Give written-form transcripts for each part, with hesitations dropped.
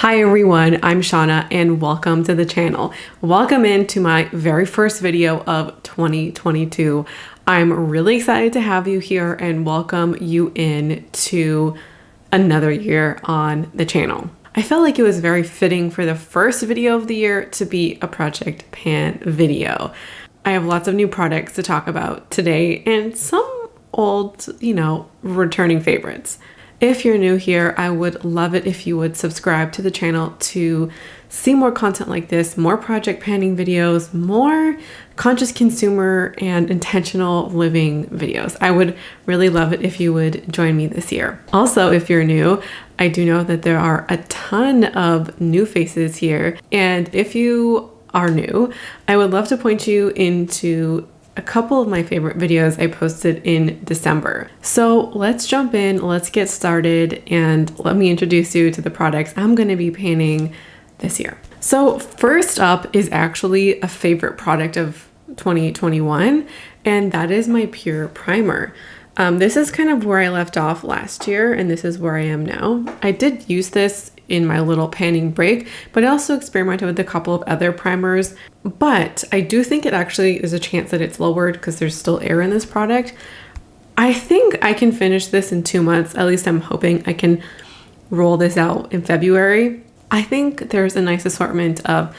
Hi everyone, I'm Shauna and welcome to the channel. Welcome into my very first video of 2022. I'm really excited to have you here and welcome you in to another year on the channel. I felt like it was very fitting for the first video of the year to be a Project Pan video. I have lots of new products to talk about today and some old, returning favorites. If you're new here, I would love it if you would subscribe to the channel to see more content like this, more project panning videos, more conscious consumer and intentional living videos. I would really love it if you would join me this year. Also, if you're new, I do know that there are a ton of new faces here. And if you are new, I would love to point you into a couple of my favorite videos I posted in December. So let's jump in, let's get started, and let me introduce you to the products I'm going to be panning this year. So first up is actually a favorite product of 2021, and that is my Pure Primer. This is kind of where I left off last year, and this is where I am now. I did use this in my little panning break, but I also experimented with a couple of other primers. But I do think it actually is a chance that it's lowered because there's still air in this product. I think I can finish this in 2 months. At least I'm hoping I can roll this out in February. I think there's a nice assortment of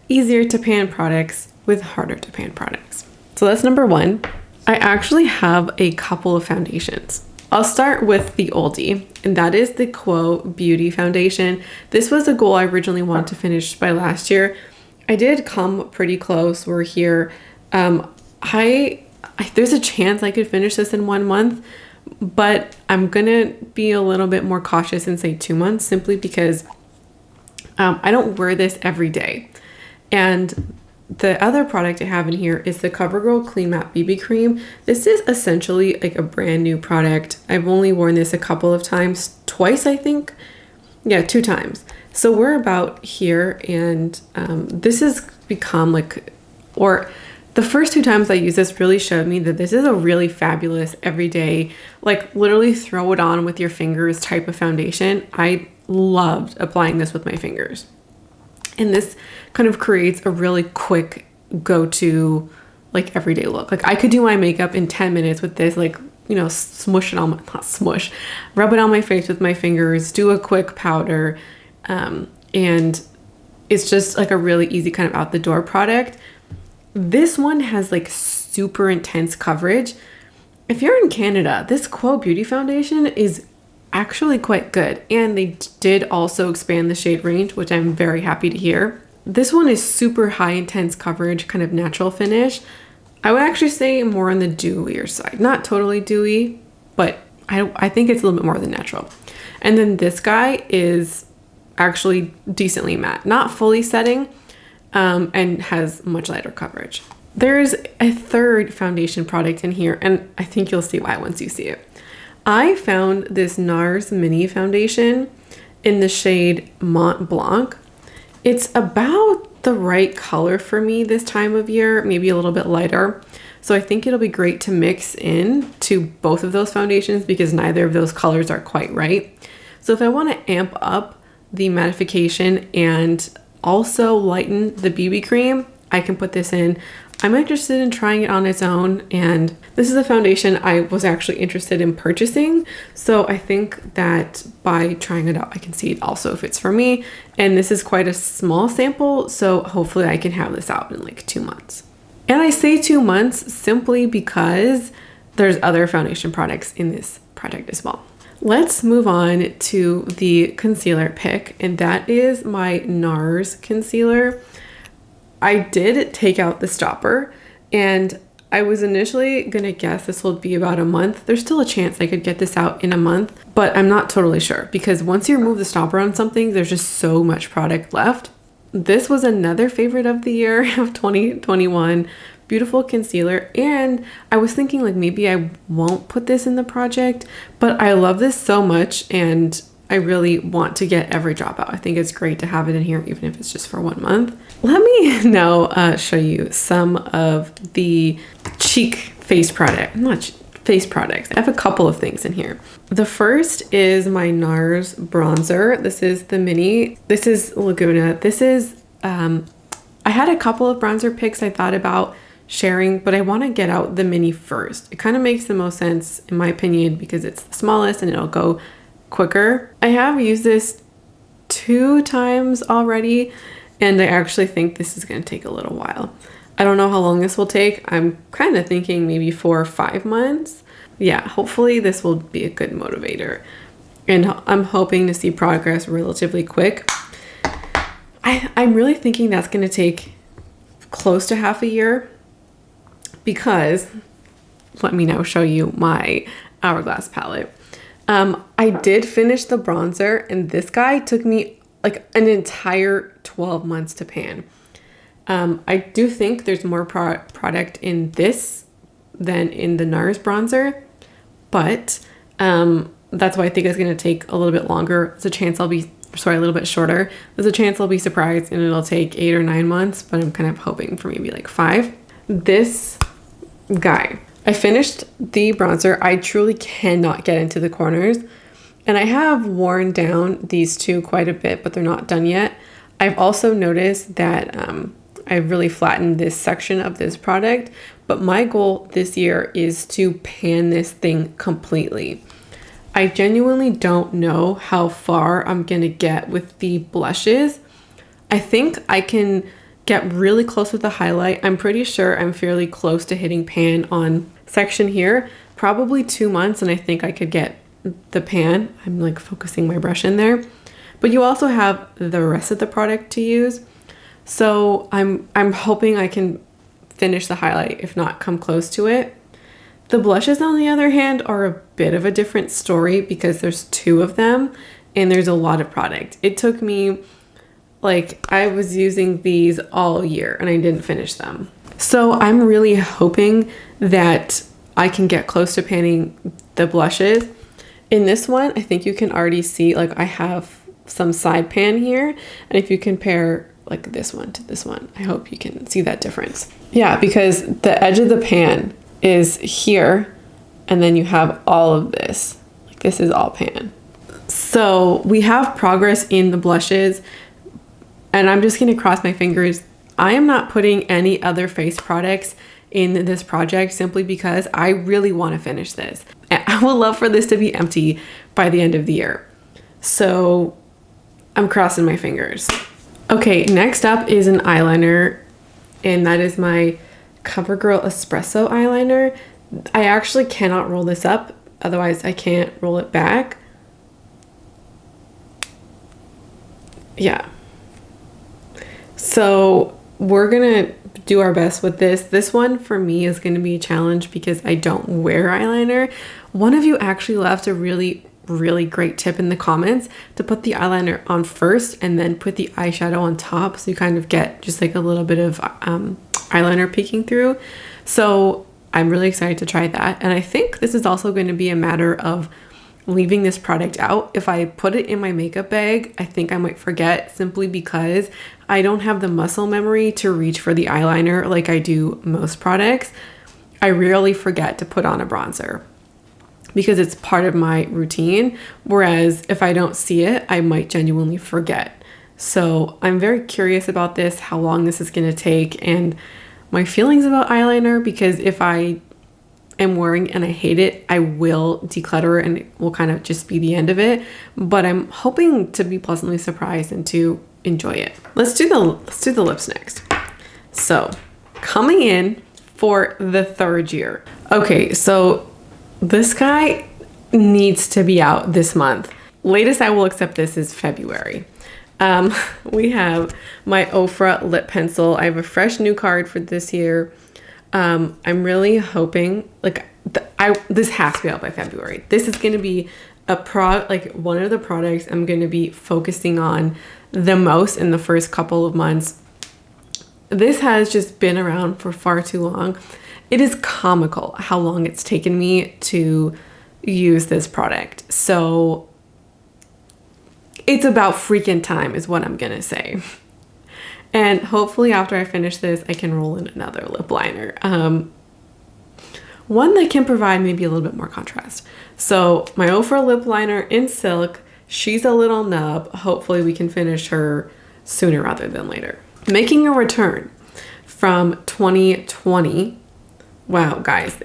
easier to pan products with harder to pan products. So that's number one. I actually have a couple of foundations. I'll start with the oldie, and that is the Quo Beauty Foundation. This was a goal I originally wanted to finish by last year. I did come pretty close. We're here. There's a chance I could finish this in 1 month, but I'm gonna be a little bit more cautious and say 2 months simply because I don't wear this every day. And the other product I have in here is the CoverGirl Clean Matte BB Cream. This is essentially like a brand new product. I've only worn this a couple of times, twice I think. Yeah, 2 times. So we're about here, and this has become the first 2 times I used this really showed me that this is a really fabulous everyday, like literally throw it on with your fingers type of foundation. I loved applying this with my fingers. And this kind of creates a really quick go-to, like everyday look. Like I could do my makeup in 10 minutes with this, smush it on rub it on my face with my fingers, do a quick powder. And it's just like a really easy kind of out the door product. This one has like super intense coverage. If you're in Canada, this Quo Beauty Foundation is actually quite good, and they did also expand the shade range, which I'm very happy to hear. This one is super high intense coverage, kind of natural finish. I would actually say more on the dewier side, not totally dewy, but I think it's a little bit more than natural. And then this guy is actually decently matte, not fully setting, and has much lighter coverage. There's a third foundation product in here, and I think you'll see why once you see it. I found this NARS Mini Foundation in the shade Mont Blanc. It's about the right color for me this time of year, maybe a little bit lighter. So I think it'll be great to mix in to both of those foundations because neither of those colors are quite right. So if I want to amp up the mattification and also lighten the BB cream, I can put this in. I'm interested in trying it on its own, and this is a foundation I was actually interested in purchasing. So I think that by trying it out, I can see it also fits for me. And this is quite a small sample, so hopefully I can have this out in like 2 months. And I say 2 months simply because there's other foundation products in this project as well. Let's move on to the concealer pick, and that is my NARS concealer. I did take out the stopper, and I was initially gonna guess this will be about a month. There's still a chance I could get this out in a month, but I'm not totally sure because once you remove the stopper on something, there's just so much product left. This was another favorite of the year of 2021. Beautiful concealer, and I was thinking like maybe I won't put this in the project, but I love this so much and I really want to get every drop out. I think it's great to have it in here even if it's just for 1 month. Let me now show you some of the cheek face product, not face products. I have a couple of things in here. The first is my NARS bronzer. This is the mini. This is Laguna. This is, I had a couple of bronzer picks I thought about sharing, but I want to get out the mini first. It kind of makes the most sense in my opinion because it's the smallest and it'll go quicker. I have used this 2 times already, and I actually think this is going to take a little while. I don't know how long this will take. I'm kind of thinking maybe 4 or 5 months. Yeah, hopefully this will be a good motivator. And I'm hoping to see progress relatively quick. I'm really thinking that's going to take close to half a year because, let me now show you my Hourglass palette. I did finish the bronzer, and this guy took me like an entire 12 months to pan. I do think there's more product in this than in the NARS bronzer, but that's why I think it's going to take a little bit longer. There's a chance I'll be, sorry, a little bit shorter. There's a chance I'll be surprised and it'll take 8 or 9 months, but I'm kind of hoping for maybe like 5. This guy, I finished the bronzer. I truly cannot get into the corners, and I have worn down these 2 quite a bit, but they're not done yet. I've also noticed that I've really flattened this section of this product, but my goal this year is to pan this thing completely. I genuinely don't know how far I'm gonna get with the blushes. I think I can get really close with the highlight. I'm pretty sure I'm fairly close to hitting pan on section here, probably 2 months, and I think I could get the pan. I'm like focusing my brush in there, but you also have the rest of the product to use. So I'm hoping I can finish the highlight, if not come close to it. The blushes, on the other hand, are a bit of a different story because there's 2 of them and there's a lot of product. It took me, like, I was using these all year and I didn't finish them. So I'm really hoping that I can get close to panning the blushes. In this one, I think you can already see, like, I have some side pan here. And if you compare like this one to this one, I hope you can see that difference. Yeah, because the edge of the pan is here, and then you have all of this. Like, this is all pan. So we have progress in the blushes, and I'm just gonna cross my fingers. I am not putting any other face products in this project simply because I really want to finish this. I would love for this to be empty by the end of the year. So I'm crossing my fingers. Okay, next up is an eyeliner, and that is my CoverGirl Espresso eyeliner. I actually cannot roll this up, otherwise I can't roll it back. Yeah. So we're gonna do our best with this. This one for me is gonna be a challenge because I don't wear eyeliner. One of you actually left a really great tip in the comments to put the eyeliner on first and then put the eyeshadow on top, so you kind of get just like a little bit of eyeliner peeking through. So I'm really excited to try that, and I think this is also going to be a matter of leaving this product out. If I put it in my makeup bag, I think I might forget, simply because I don't have the muscle memory to reach for the eyeliner like I do most products. I rarely forget to put on a bronzer because it's part of my routine, whereas if I don't see it, I might genuinely forget. So I'm very curious about this, how long this is going to take, and my feelings about eyeliner, because if I am wearing and I hate it, I will declutter and it will kind of just be the end of it. But I'm hoping to be pleasantly surprised and to enjoy it. Let's do the lips next. So coming in for the 3rd year. Okay, so this guy needs to be out this month. Latest I will accept this is February. We have my Ofra lip pencil. I have a fresh new card for this year. I'm really hoping, like, this has to be out by February. This is going to be one of the products I'm going to be focusing on the most in the first couple of months. This has just been around for far too long. It is comical how long it's taken me to use this product. So it's about freaking time is what I'm gonna say. And hopefully after I finish this, I can roll in another lip liner. one that can provide maybe a little bit more contrast. So my Ofra lip liner in silk, she's a little nub. Hopefully we can finish her sooner rather than later. Making a return from 2020. Wow, guys,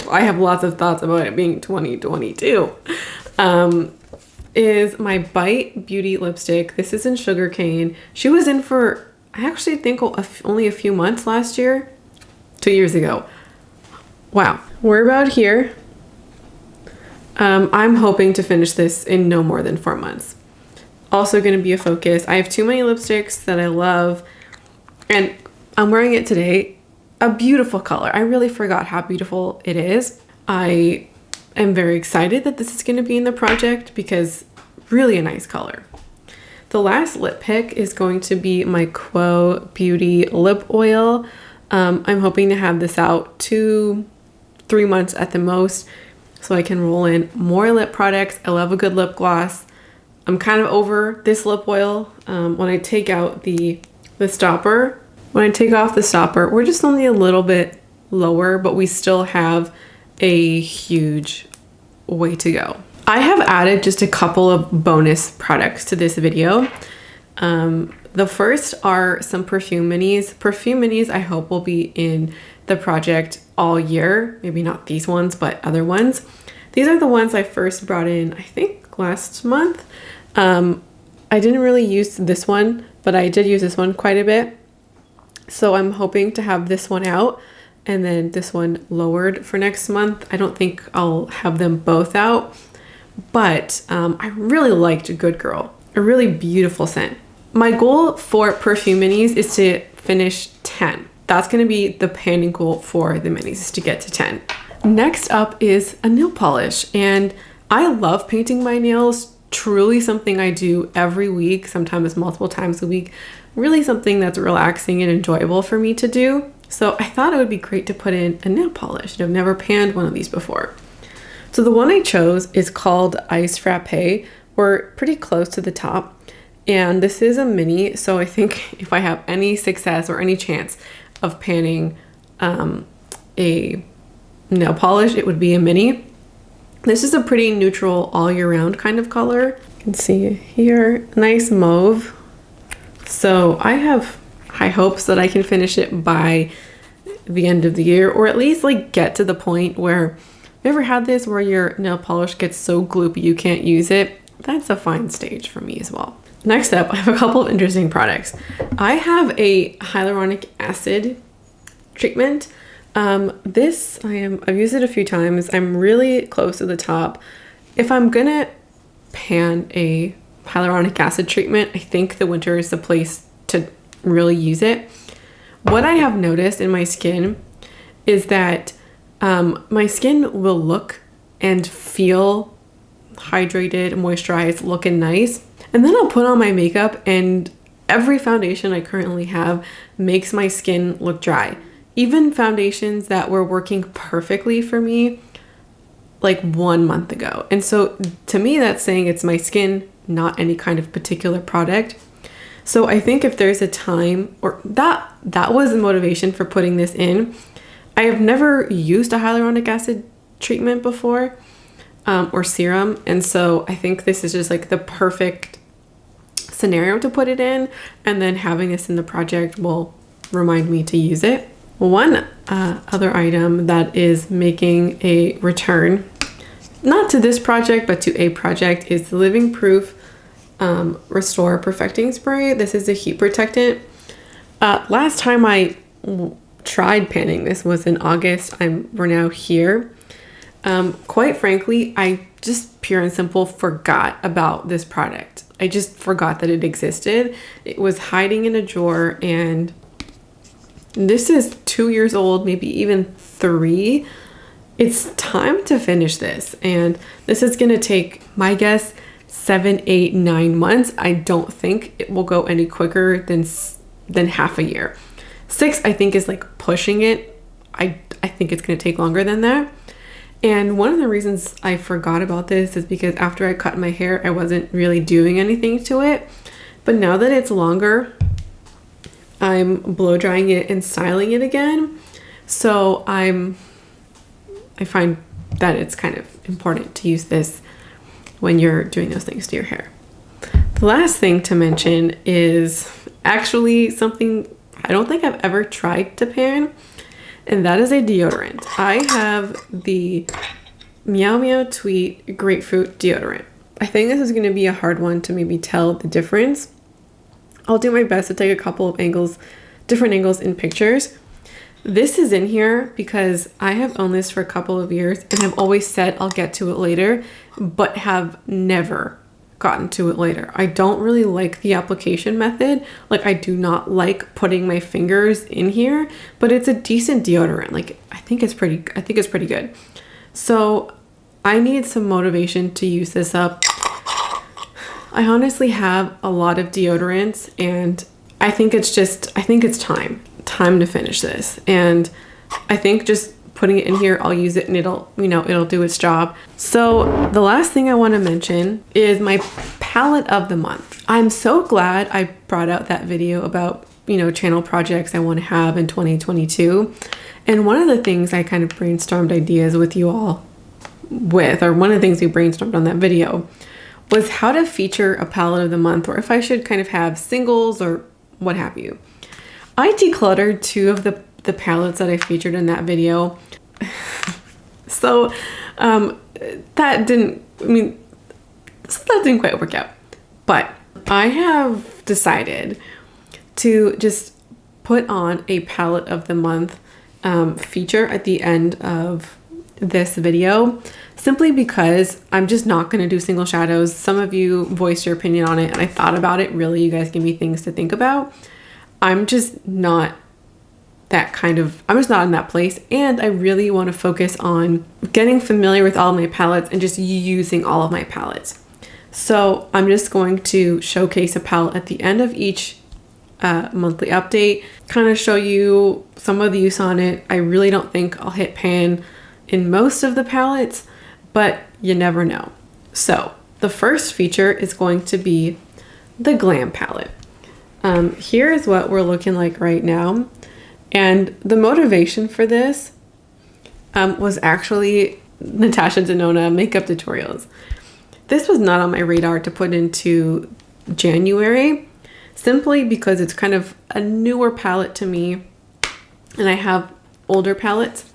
I have lots of thoughts about it being 2022. Is my Bite Beauty lipstick. This is in Sugarcane. She was in for, I actually think only a few months last year, 2 years ago. Wow, we're about here. I'm hoping to finish this in no more than 4 months. Also going to be a focus. I have too many lipsticks that I love, and I'm wearing it today. A beautiful color. I really forgot how beautiful it is. I am very excited that this is going to be in the project because really a nice color. The last lip pick is going to be my Quo Beauty lip oil. I'm hoping to have this out 2-3 months at the most so I can roll in more lip products. I love a good lip gloss. I'm kind of over this lip oil. When I take out the stopper, when I take off the stopper, we're just only a little bit lower, but we still have a huge way to go. I have added just a couple of bonus products to this video. The first are some perfume minis. Perfume minis I hope will be in the project all year. Maybe not these ones, but other ones. These are the ones I first brought in, I think last month. I didn't really use this one, but I did use this one quite a bit. So I'm hoping to have this one out and then this one lowered for next month. I don't think I'll have them both out, but I really liked Good Girl, a really beautiful scent. My goal for perfume minis is to finish 10. That's going to be the panning goal for the minis, is to get to 10. Next up is a nail polish, and I love painting my nails. Truly something I do every week, sometimes multiple times a week. Really something that's relaxing and enjoyable for me to do. So I thought it would be great to put in a nail polish. I've never panned one of these before. So the one I chose is called Ice Frappe. We're pretty close to the top. And this is a mini, so I think if I have any success or any chance of panning a nail polish, it would be a mini. This is a pretty neutral all year round kind of color. You can see here, nice mauve. So I have high hopes that I can finish it by the end of the year, or at least like get to the point where, have you ever had this where your nail polish gets so gloopy you can't use it? That's a fine stage for me as well. Next up, I have a couple of interesting products. I have a hyaluronic acid treatment. I've used it a few times. I'm really close to the top. If I'm gonna pan a hyaluronic acid treatment, I think the winter is the place to really use it. What I have noticed in my skin is that my skin will look and feel hydrated, moisturized, looking nice. And then I'll put on my makeup and every foundation I currently have makes my skin look dry. Even foundations that were working perfectly for me like 1 month ago. And so to me, that's saying it's my skin, not any kind of particular product. So I think if there's a time, or that was the motivation for putting this in. I have never used a hyaluronic acid treatment before, or serum. And so I think this is just like the perfect scenario to put it in. And then having this in the project will remind me to use it. One other item that is making a return, not to this project, but to a project, is the Living Proof Restore Perfecting Spray. This is a heat protectant. Last time I tried panning this was in August. We're now here. Quite frankly, I just pure and simple forgot about this product. I just forgot that it existed. It was hiding in a drawer, and this is 2 years old, maybe even 3. It's time to finish this, and this is gonna take, my guess, 7, 8, 9 months. I don't think it will go any quicker than half a year. 6, I think, is like pushing it. I think it's gonna take longer than that. And one of the reasons I forgot about this is because after I cut my hair, I wasn't really doing anything to it. But now that it's longer, I'm blow drying it and styling it again. So I'm I find that it's kind of important to use this when you're doing those things to your hair. The last thing to mention is actually something I don't think I've ever tried to pan, and that is a deodorant. I have the Meow Meow Tweet Grapefruit Deodorant. I think this is going to be a hard one to maybe tell the difference. I'll do my best to take a couple of angles, different angles in pictures. This is in here because I have owned this for a couple of years and have always said I'll get to it later, but have never gotten to it later. I don't really like the application method. Like, I do not like putting my fingers in here, but it's a decent deodorant. Like, I think it's pretty good. So I need some motivation to use this up. I honestly have a lot of deodorants, and I think it's time to finish this. And I think just putting it in here, I'll use it and it'll do its job. So the last thing I want to mention is my palette of the month. I'm so glad I brought out that video about, channel projects I want to have in 2022. And one of the things I kind of brainstormed ideas with you all or one of the things we brainstormed on that video was how to feature a palette of the month, or if I should kind of have singles or what have you. I decluttered two of the palettes that I featured in that video. So that didn't quite work out. But I have decided to just put on a palette of the month feature at the end of this video, simply because I'm just not going to do single shadows. Some of you voiced your opinion on it, and I thought about it. Really, you guys give me things to think about. I'm just not I'm just not in that place, and I really want to focus on getting familiar with all of my palettes and just using all of my palettes. So I'm just going to showcase a palette at the end of each monthly update, kind of show you some of the use on it. I really don't think I'll hit pan in most of the palettes, but you never know. So the first feature is going to be the Glam palette. Here is what we're looking like right now. And the motivation for this was actually Natasha Denona makeup tutorials. This was not on my radar to put into January, simply because it's kind of a newer palette to me, and I have older palettes.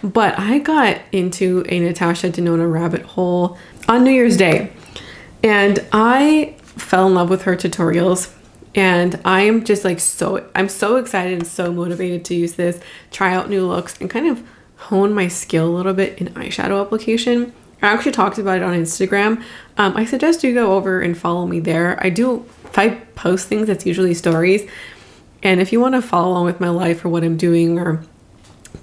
But I got into a Natasha Denona rabbit hole on New Year's Day, and I fell in love with her tutorials. And I am just I'm so excited and so motivated to use this, try out new looks, and kind of hone my skill a little bit in eyeshadow application. I actually talked about it on Instagram. I suggest you go over and follow me there. If I post things, it's usually stories. And if you want to follow along with my life or what I'm doing or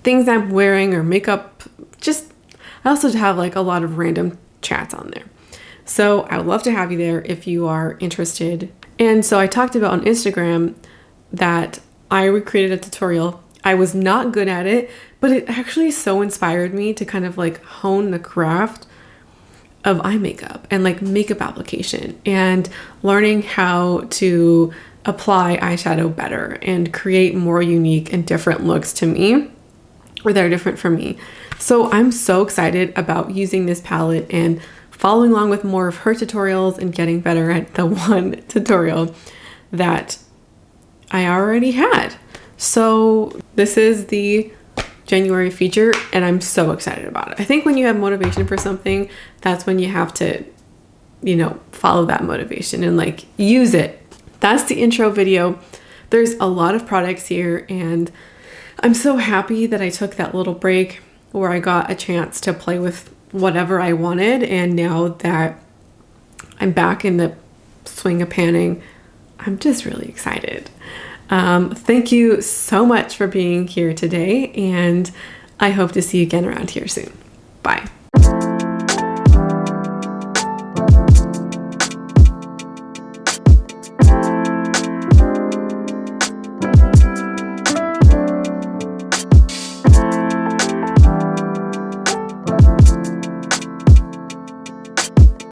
things I'm wearing or makeup, I also have a lot of random chats on there. So I would love to have you there if you are interested. And so I talked about on Instagram that I recreated a tutorial. I was not good at it, but it actually so inspired me to kind of hone the craft of eye makeup and makeup application and learning how to apply eyeshadow better and create more unique and different looks to me, or that are different from me. So I'm so excited about using this palette and following along with more of her tutorials and getting better at the one tutorial that I already had. So this is the January feature, and I'm so excited about it. I think when you have motivation for something, that's when you have to, follow that motivation and use it. That's the intro video. There's a lot of products here, and I'm so happy that I took that little break where I got a chance to play with whatever I wanted. And now that I'm back in the swing of panning, I'm just really excited. Thank you so much for being here today, and I hope to see you again around here soon. Bye.